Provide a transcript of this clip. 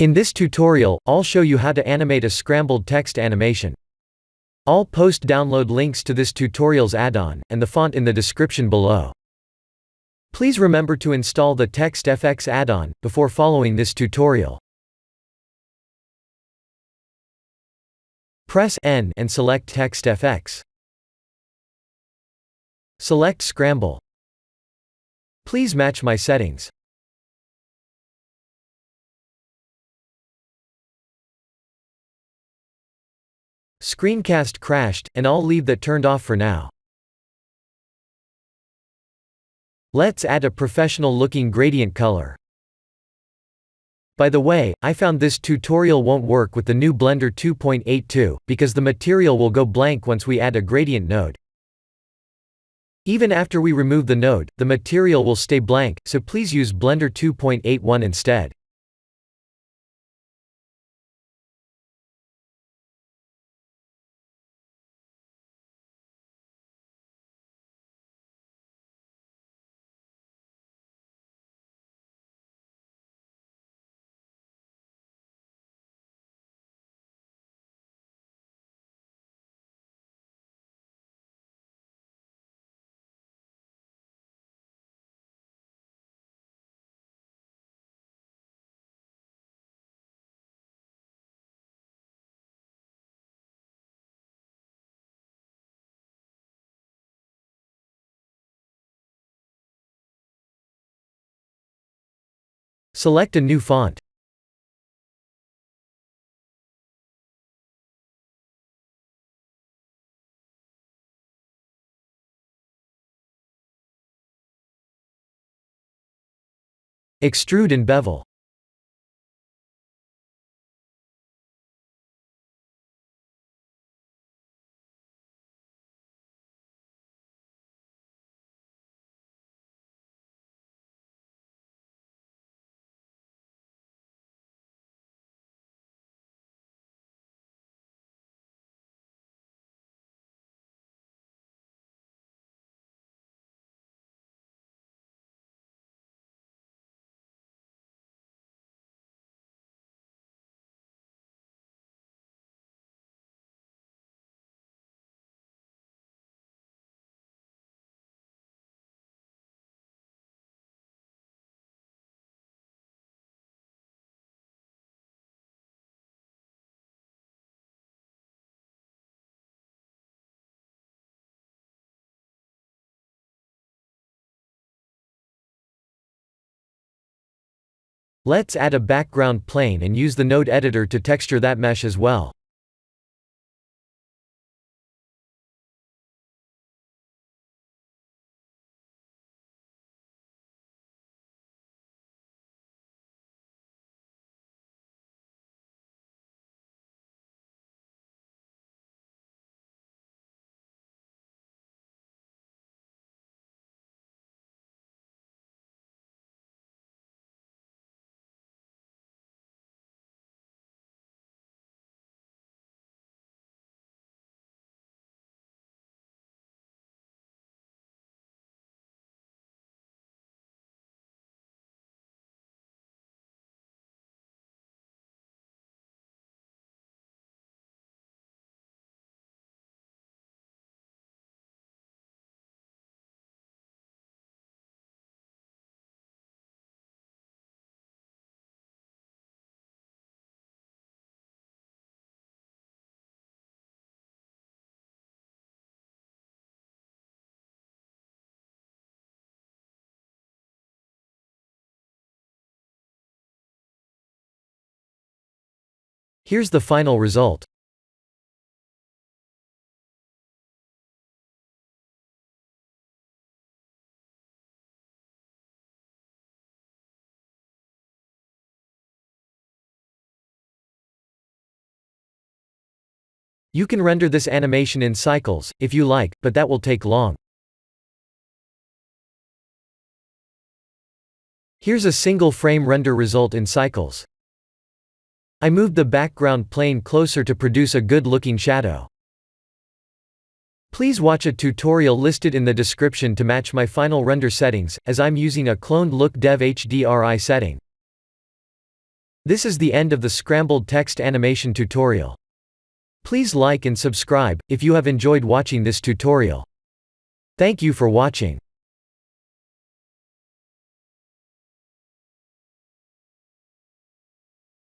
In this tutorial, I'll show you how to animate a scrambled text animation. I'll post download links to this tutorial's add-on, and the font in the description below. Please remember to install the TextFX add-on before following this tutorial. Press N and select TextFX. Select Scramble. Please match my settings. Screencast crashed, and I'll leave that turned off for now. Let's add a professional-looking gradient color. By the way, I found this tutorial won't work with the new Blender 2.82, because the material will go blank once we add a gradient node. Even after we remove the node, the material will stay blank, so please use Blender 2.81 instead. Select a new font. Extrude and bevel. Let's add a background plane and use the node editor to texture that mesh as well. Here's the final result. You can render this animation in cycles, if you like, but that will take long. Here's a single frame render result in cycles. I moved the background plane closer to produce a good-looking shadow. Please watch a tutorial listed in the description to match my final render settings, as I'm using a cloned look dev HDRI setting. This is the end of the Scrambled text animation tutorial. Please like and subscribe if you have enjoyed watching this tutorial. Thank you for watching.